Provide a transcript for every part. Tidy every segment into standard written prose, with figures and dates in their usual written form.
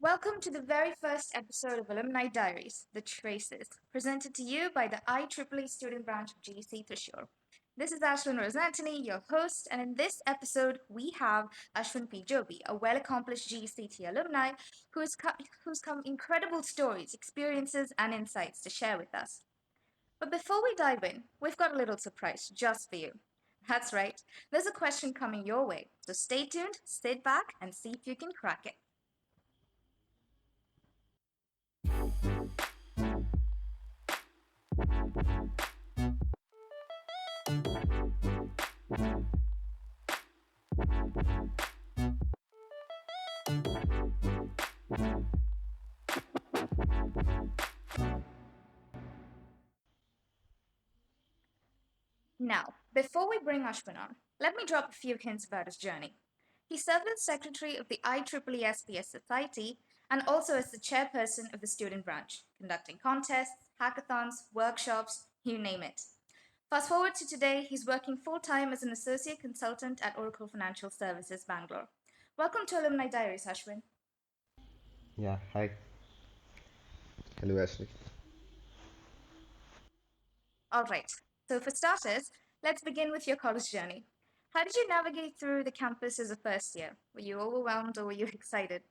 Welcome to the very first episode of Alumni Diaries, The Traces, presented to you by the IEEE Student Branch of GC Thrissur. This is Ashwin P your host, and in this episode, we have Ashwin P Joby, a well-accomplished GCT alumni who's come incredible stories, experiences, and insights to share with us. But before we dive in, we've got a little surprise just for you. That's right, there's a question coming your way, so stay tuned, sit back, and see if you can crack it. Now, before we bring Ashwin on, let me drop a few hints about his journey. He served as secretary of the IEEE SBS Society and also as the chairperson of the student branch, conducting contests, hackathons, workshops, you name it. Fast forward to today, he's working full time as an associate consultant at Oracle Financial Services, Bangalore. Welcome to Alumni Diaries, Ashwin. Yeah, hi. Hello, Ashley. All right, so for starters, let's begin with your college journey. How did you navigate through the campus as a first year? Were you overwhelmed or were you excited?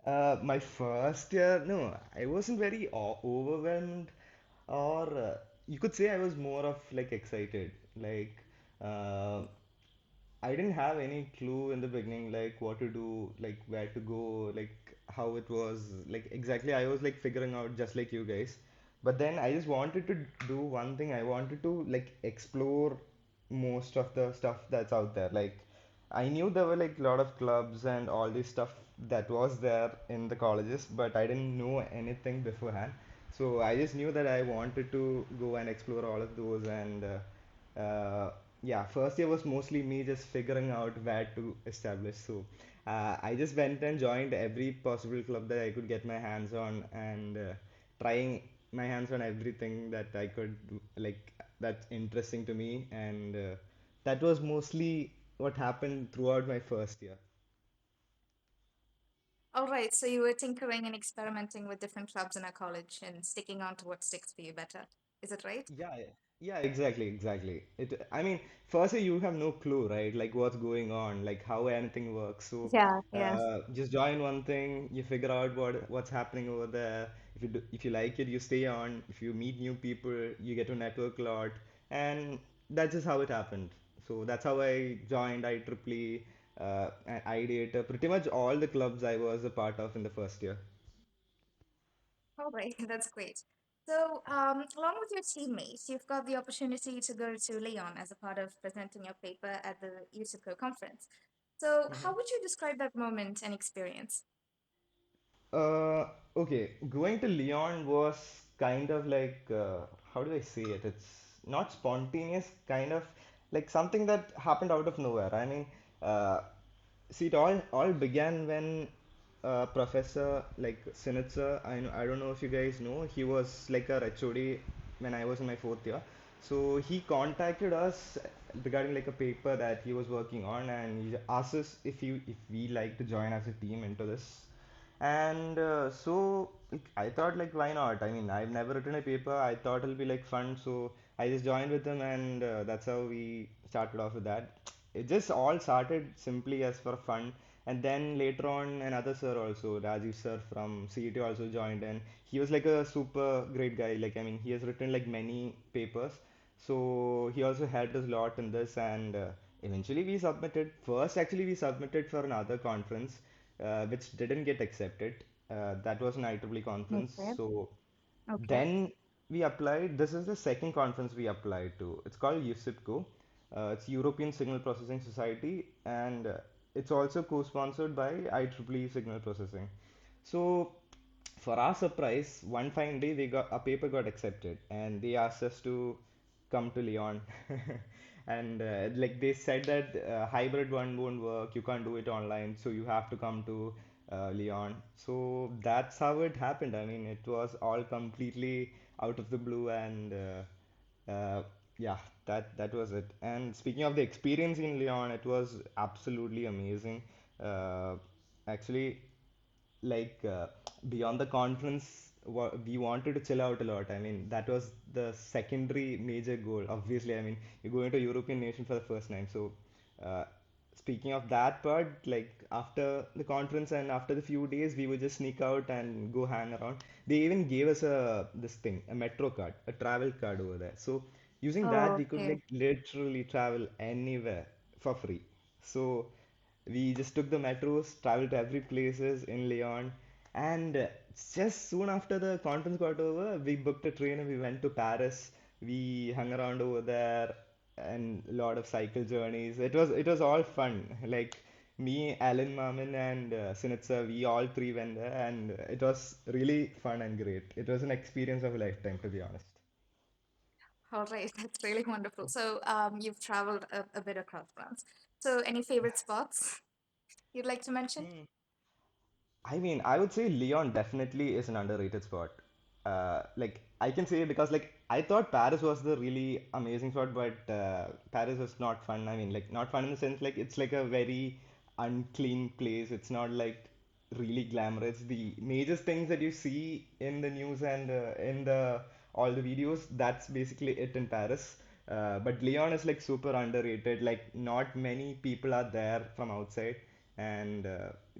My first year, no, I wasn't very overwhelmed, or you could say I was more of like excited. Uh, I didn't have any clue in the beginning, like what to do, like where to go, like how it was, like exactly. I was like figuring out just like you guys. But then I just wanted to do one thing. I wanted to like explore most of the stuff that's out there. Like I knew there were like a lot of clubs and all this stuff that was there in the colleges, but I didn't know anything beforehand. So I just knew that I wanted to go and explore all of those and yeah, first year was mostly me just figuring out where to establish. So I just went and joined every possible club that I could get my hands on and trying my hands on everything that I could do, like that's interesting to me. And that was mostly what happened throughout my first year. All right, so you were tinkering and experimenting with different clubs in our college and sticking on to what sticks for you better. Is it right? Yeah, yeah, yeah, exactly, exactly. I mean, firstly, you have no clue, right? Like what's going on, like how anything works. So, Yeah, yeah. just join one thing, you figure out what's happening over there. If you like it, you stay on. If you meet new people, you get to network a lot, and that's just how it happened. So that's how I joined IEEE, and Ideator, pretty much all the clubs I was a part of in the first year. All right, that's great. So, along with your teammates, you've got the opportunity to go to Lyon as a part of presenting your paper at the USIPCO conference. So, how would you describe that moment and experience? Uh, okay, going to Lyon was kind of like, how do I say it? It's not spontaneous, kind of like something that happened out of nowhere. I mean, uh, see, it all began when Professor like Sinitsa, I don't know if you guys know, he was like our HOD when I was in my fourth year. So he contacted us regarding like a paper that he was working on, and he asked us if we like to join as a team into this. And so like, I thought like why not? I mean, I've never written a paper. I thought it'll be like fun, so I just joined with him, and that's how we started off with that. It just all started simply as for fun, and then later on another sir also, Rajiv sir from CET also joined, and he was like a super great guy. Like I mean, he has written like many papers, so he also helped us a lot in this, and eventually we submitted. First, actually, we submitted for another conference which didn't get accepted. That was an IEEE conference. Okay. So Okay. then we applied. This is the second conference we applied to. It's called USIPCO. It's European Signal Processing Society, and it's also co-sponsored by IEEE Signal Processing. So for our surprise, one fine day we got a paper got accepted, and they asked us to come to Lyon. And like they said that hybrid one won't work, you can't do it online, so you have to come to Lyon. So that's how it happened. I mean, it was all completely out of the blue, and yeah, that was it. And speaking of the experience in Lyon, it was absolutely amazing. Uh, Actually. beyond the conference, we wanted to chill out a lot. I mean, that was the secondary major goal. Obviously, I mean, you're going to a European nation for the first time, so uh, speaking of that part, like after the conference and after the few days, we would just sneak out and go hang around. They even gave us a this thing, a metro card, a travel card over there. So using that, we could Okay. like literally travel anywhere for free. So we just took the metros, traveled to every places in Lyon, and just soon after the conference got over, we booked a train and we went to Paris. We hung around over there and a lot of cycle journeys. It was all fun. Like me, Alan Mamin, and Sinitsa, we all three went there, and it was really fun and great. It was an experience of a lifetime, to be honest. All right. That's really wonderful. So, you've traveled a bit across France. So, any favorite spots you'd like to mention? Hmm. I mean, I would say Lyon definitely is an underrated spot. Like I can say because like I thought Paris was the really amazing spot, but Paris was not fun. I mean, like not fun in the sense like it's like a very unclean place. It's not like really glamorous. The major things that you see in the news and in the all the videos, that's basically it in Paris. But Lyon is like super underrated. Like not many people are there from outside, and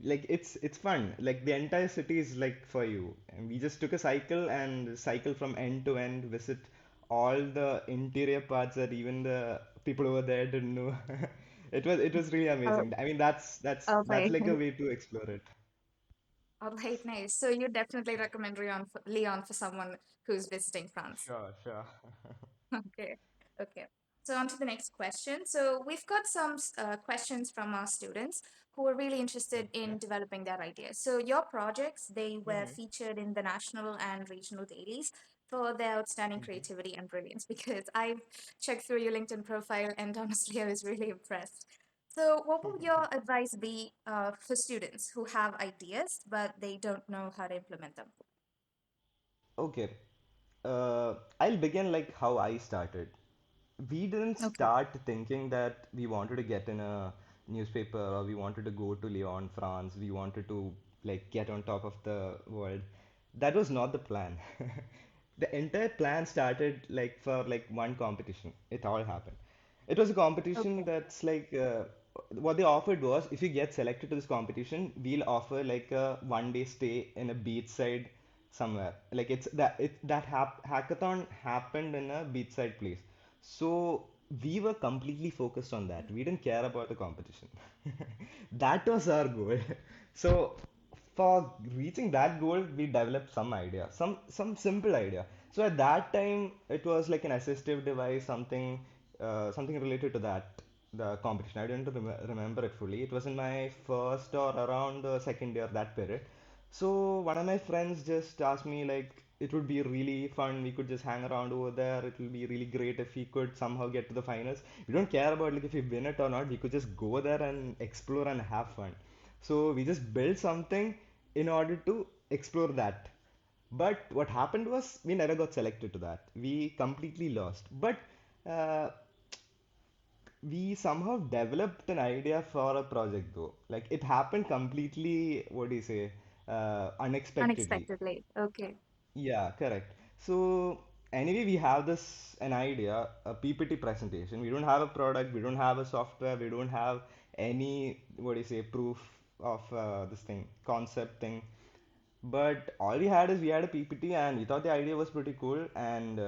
like it's fun. Like the entire city is like for you. And we just took a cycle and cycle from end to end, visit all the interior parts that even the people over there didn't know. It was really Oh, amazing. I mean, that's okay. like a way to explore it. All right, nice. So you definitely recommend Lyon for someone who's visiting France. Sure, sure. Okay, okay. So on to the next question. So we've got some questions from our students who are really interested Okay. in developing their ideas. So your projects, they were Mm-hmm. featured in the national and regional dailies for their outstanding Mm-hmm. creativity and brilliance because I've checked through your LinkedIn profile and honestly, I was really impressed. So what would your advice be for students who have ideas but they don't know how to implement them? Okay. I'll begin like how I started. We didn't Okay. start thinking that we wanted to get in a newspaper or we wanted to go to Lyon, France. We wanted to like get on top of the world. That was not the plan. The entire plan started like for like one competition. It all happened. It was a competition Okay. that's like what they offered was if you get selected to this competition, we'll offer like a 1 day stay in a beachside somewhere. Like it's that it that hackathon happened in a beachside place. So we were completely focused on that. We didn't care about the competition. That was our goal. So for reaching that goal, we developed some idea, some simple idea. So at that time, it was like an assistive device, something related to that the competition. I didn't remember it fully. It was in my first or around the second year that period. So one of my friends just asked me like it would be really fun. We could just hang around over there. It will be really great if we could somehow get to the finals. We don't care about like if we win it or not. We could just go there and explore and have fun. So we just built something in order to explore that. But what happened was we never got selected to that. We completely lost. But uh, we somehow developed an idea for a project though. Like it happened completely, what do you say, unexpectedly. Unexpectedly. Okay. Yeah, correct. So anyway, we have this an idea, a PPT presentation. We don't have a product, we don't have a software, we don't have any what do you say proof of this thing, concept thing. But all we had is we had a PPT and we thought the idea was pretty cool and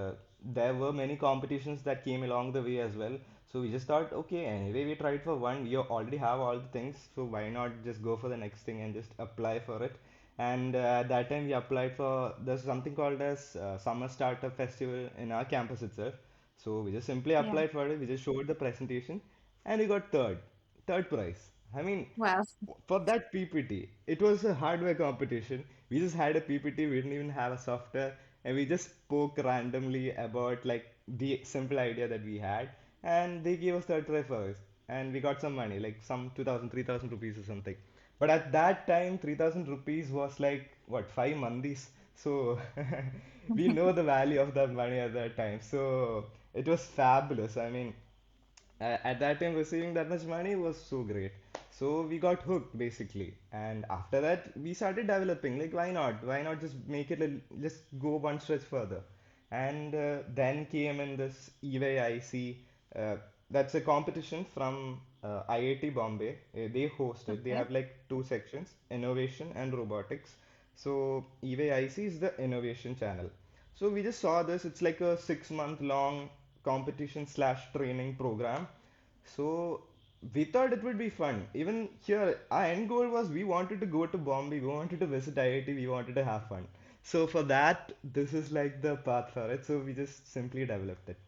there were many competitions that came along the way as well. So we just thought, okay, anyway, we tried for one, we already have all the things, so why not just go for the next thing and just apply for it. And at that time we applied for there's something called as Summer Startup Festival in our campus itself. So we just simply Yeah. applied for it, we just showed the presentation and we got third prize. I mean, Well, for that PPT, it was a hardware competition. We just had a PPT, we didn't even have a software, and we just spoke randomly about like the simple idea that we had, and they gave us third prize for us, and we got some money, like some 2,000, 3,000 rupees or something. But at that time, 3,000 rupees was like what 5 mandis. So we know the value of that money at that time. So it was fabulous. I mean, at that time receiving that much money was so great. So we got hooked basically, and after that we started developing. Like, why not? Why not just make it just go one stretch further? And then came in this EYIC. Uh, that's a competition from IIT Bombay. They host it. They Okay. have like two sections: innovation and robotics. So EYIC is the innovation channel. So we just saw this. It's like a 6 month long competition slash training program. So we thought it would be fun. Even here, our end goal was we wanted to go to Bombay, we wanted to visit IIT, we wanted to have fun. So for that, this is like the path for it. So we just simply developed it.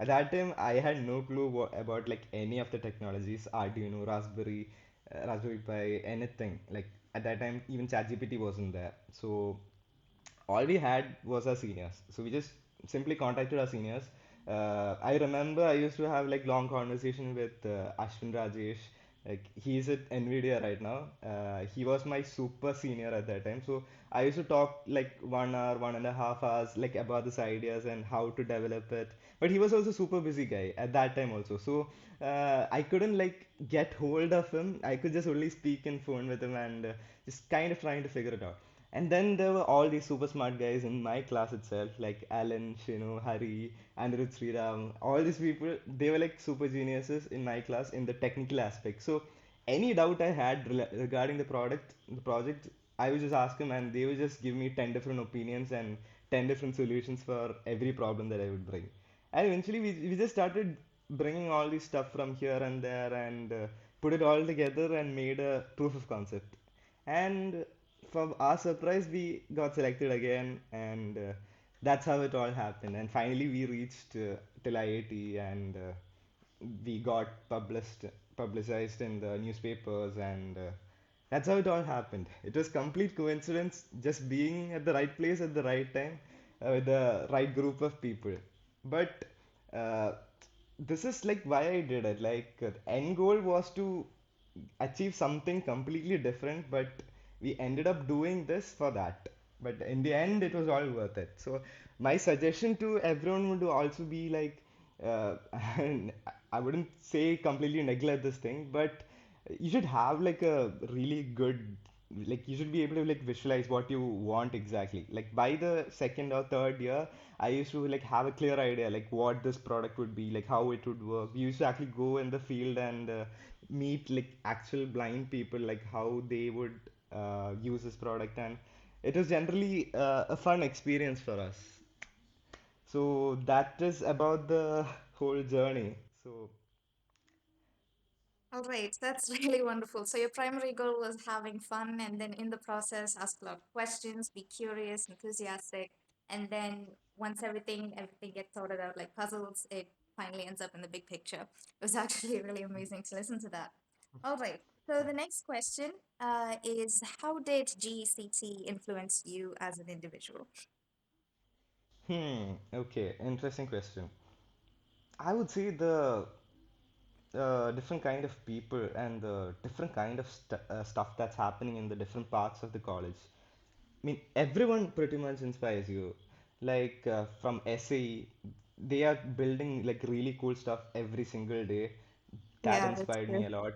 At that time, I had no clue about like any of the technologies, Arduino, Raspberry Pi, anything. Like at that time, even ChatGPT wasn't there. So all we had was our seniors. So we just simply contacted our seniors. I remember I used to have like long conversation with Ashwin Rajesh. Like he's at Nvidia right now. He was my super senior at that time. So I used to talk like 1 hour, 1.5 hours, like about these ideas and how to develop it. But he was also super busy guy at that time also. So I couldn't like get hold of him. I could just only speak in phone with him and just kind of trying to figure it out. And then there were all these super smart guys in my class itself, like Alan, Shinu, Hari, Anirudh Sriram, all these people, they were like super geniuses in my class in the technical aspect. So any doubt I had regarding the project, I would just ask them and they would just give me 10 different opinions and 10 different solutions for every problem that I would bring. And eventually we just started bringing all this stuff from here and there and put it all together and made a proof of concept. And for our surprise, we got selected again, and that's how it all happened. And finally, we reached till IIT, and we got publicized in the newspapers, and that's how it all happened. It was complete coincidence, just being at the right place at the right time with the right group of people. But uh, this is like why I did it. Like, end goal was to achieve something completely different, but we ended up doing this for that. But in the end, it was all worth it. So my suggestion to everyone would also be like, and I wouldn't say completely neglect this thing, but you should have like a really good, like you should be able to like visualize what you want exactly. Like by the second or third year, I used to like have a clear idea like what this product would be, like how it would work. We used to actually go in the field and meet like actual blind people, like how they would use this product, and it was generally a fun experience for us. So that is about the whole journey. So All right, that's really wonderful. So your primary goal was having fun, and then in the process, ask a lot of questions, be curious, enthusiastic, and then once everything gets sorted out like puzzles, it finally ends up in the big picture. It was actually really amazing to listen to that. All right. So the next question is, how did GECT influence you as an individual? okay, interesting question. I would say the different kind of people and the different kind of stuff that's happening in the different parts of the college. I mean, everyone pretty much inspires you. Like from SAE, they are building like really cool stuff every single day. That Yeah, that's inspired me true. a lot.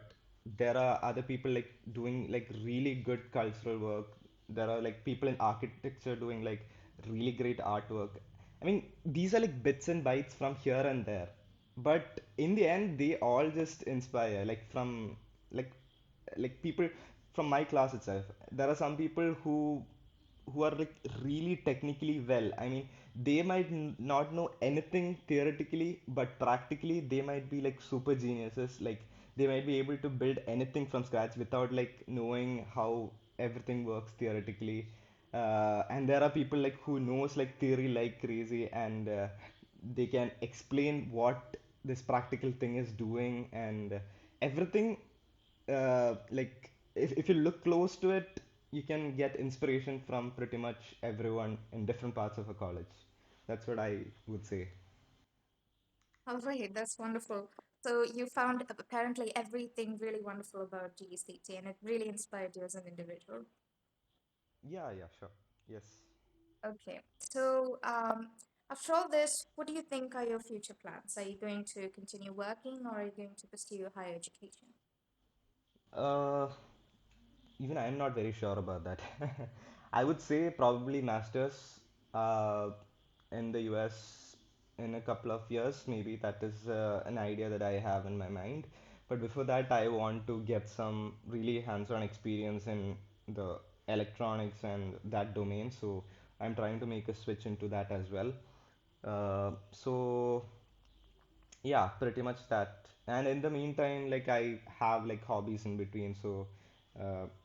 There are other people like doing like really good cultural work. There are like people in architecture doing like really great artwork. I mean, these are like bits and bytes from here and there, but in the end, they all just inspire. Like like people from my class itself. There are some people who are like really technically well. I mean, they might not know anything theoretically, but practically they might be like super geniuses. Like they might be able to build anything from scratch without like knowing how everything works theoretically. And there are people like who knows like theory like crazy, and they can explain what this practical thing is doing, and everything like if you look close to it, you can get inspiration from pretty much everyone in different parts of a college. That's what I would say. All right, that's wonderful. So you found apparently everything really wonderful about GECT, and it really inspired you as an individual. Yeah, yeah, sure. Yes. Okay, so after all this, what do you think are your future plans? Are you going to continue working, or are you going to pursue higher education? Uh, Even I'm not very sure about that. I would say probably masters uh, in the US in a couple of years. Maybe that is an idea that I have in my mind. But before that, I want to get some really hands-on experience in the electronics and that domain. So I'm trying to make a switch into that as well. So yeah, pretty much that. And in the meantime, like I have like hobbies in between, so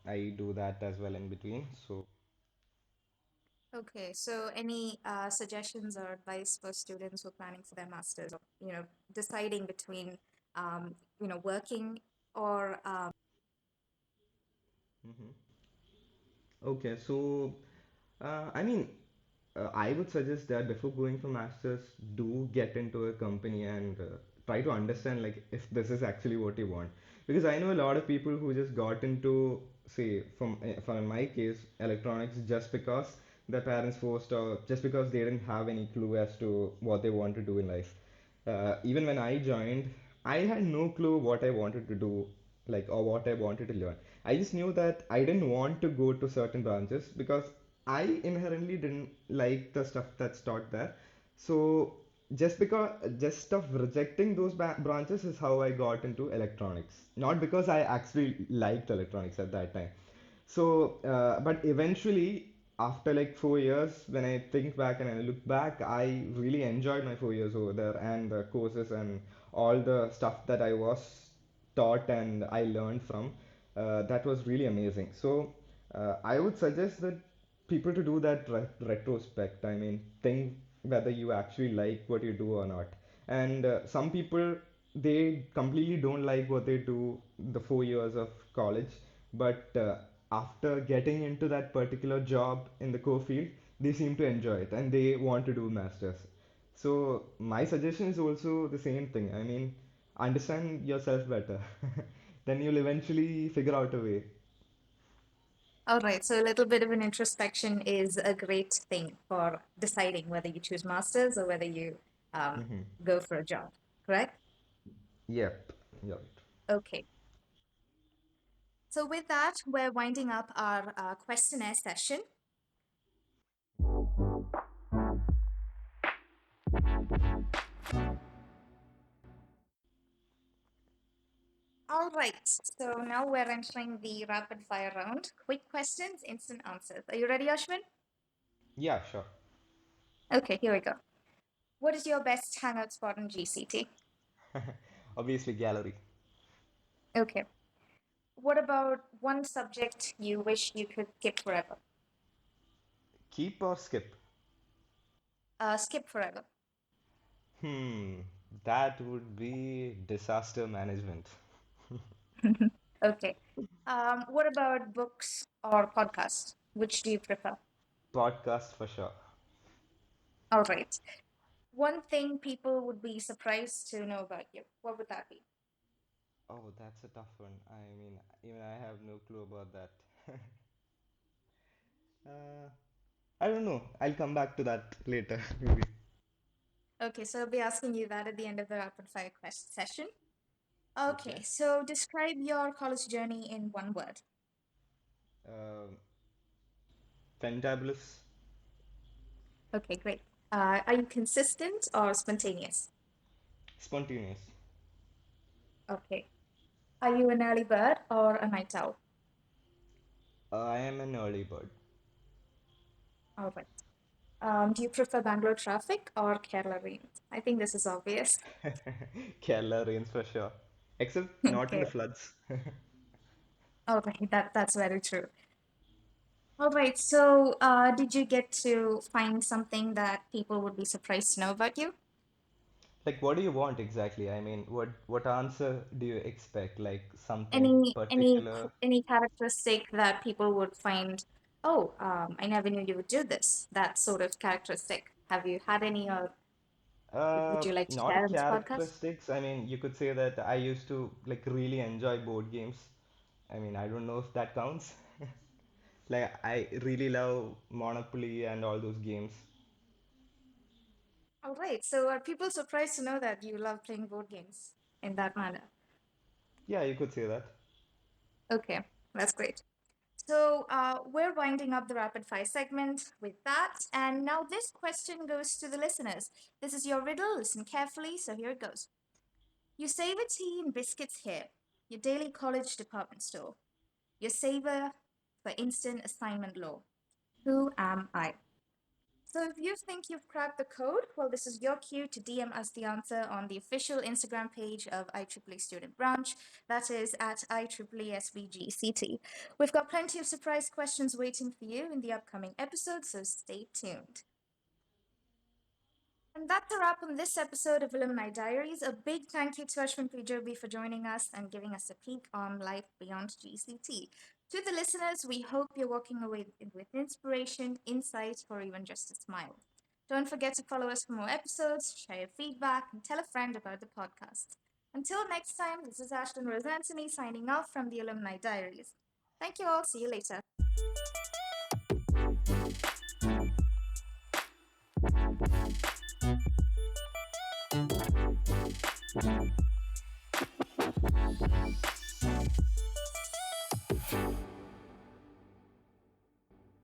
I do that as well in between. So Okay, so any suggestions or advice for students who are planning for their masters, or deciding between working or mhm. Okay, so I mean, I would suggest that before going for masters, do get into a company and try to understand like if this is actually what you want. Because I know a lot of people who just got into, say, from in my case, electronics just because their parents forced or just because they didn't have any clue as to what they want to do in life. Even when I joined, I had no clue what I wanted to do, like, or what I wanted to learn. I just knew that I didn't want to go to certain branches because I inherently didn't like the stuff that's taught there. So just of rejecting those branches is how I got into electronics. Not because I actually liked electronics at that time. So, but eventually, after like 4 years, when I think back and I look back, I really enjoyed my 4 years over there and the courses and all the stuff that I was taught and I learned from. That was really amazing. So, I would suggest that people to do that retrospect. I mean, think whether you actually like what you do or not. And some people, they completely don't like what they do the 4 years of college, but after getting into that particular job in the core field, they seem to enjoy it and they want to do masters. So my suggestion is also the same thing. I mean, understand yourself better. Then you'll eventually figure out a way. all right, so a little bit of an introspection is a great thing for deciding whether you choose masters or whether you Hmm. go for a job, correct? Yep. Yep. Okay. So with that, we're winding up our questionnaire session. All right, so now we're entering the rapid fire round. Quick questions, instant answers. Are you ready, Ashwin? Yeah, sure. Okay, here we go. What is your best hangout spot in GCT? Obviously, gallery. Okay. What about one subject you wish you could skip forever? Keep or skip? Skip forever. Hmm, that would be disaster management. Okay. What about books or podcasts? Which do you prefer? Podcast for sure. All right. One thing people would be surprised to know about you. What would that be? Oh, that's a tough one. I mean, even I have no clue about that. uh, I don't know. I'll come back to that later, maybe. Okay, so I'll be asking you that at the end of the rapid fire quest session. Okay. Okay, so describe your college journey in one word. Um, Fantabulous, Okay, great. Are you consistent or spontaneous? spontaneous. Okay. Are you an early bird or a night owl? I am an early bird. All right. Do you prefer Bangalore traffic or Kerala rain? I think this is obvious. Kerala rains for sure. Except not in the Okay. floods. All right. That's very true. All right. So, did you get to find something that people would be surprised to know about you? Like, what do you want exactly? I mean, what answer do you expect? Like something particular? Any characteristic that people would find, oh, I never knew you would do this. That sort of characteristic. Have you had any, or would you like to Not share in this podcast? characteristics. I mean, you could say that I used to like really enjoy board games. I mean, I don't know if that counts. Like, I really love Monopoly and all those games. All right. So, are people surprised to know that you love playing board games in that manner? Yeah, you could say that. Okay, that's great. So we're winding up the rapid fire segment with that. And now this question goes to the listeners. This is your riddle. Listen carefully. So here it goes. You savor tea and biscuits here, your daily college department store. Your saver for instant assignment law. Who am I? So if you think you've cracked the code, well, this is your cue to DM us the answer on the official Instagram page of IEEE Student Branch. That is at IEEE SB GECT. We've got plenty of surprise questions waiting for you in the upcoming episode, so stay tuned. And that's a wrap on this episode of Alumni Diaries. A big thank you to Ashwin P Joby for joining us and giving us a peek on life beyond GCT. To the listeners, we hope you're walking away with inspiration, insight, or even just a smile. Don't forget to follow us for more episodes, share your feedback, and tell a friend about the podcast. Until next time, this is Ashton Rose Anthony signing off from the Alumni Diaries. Thank you all. See you later.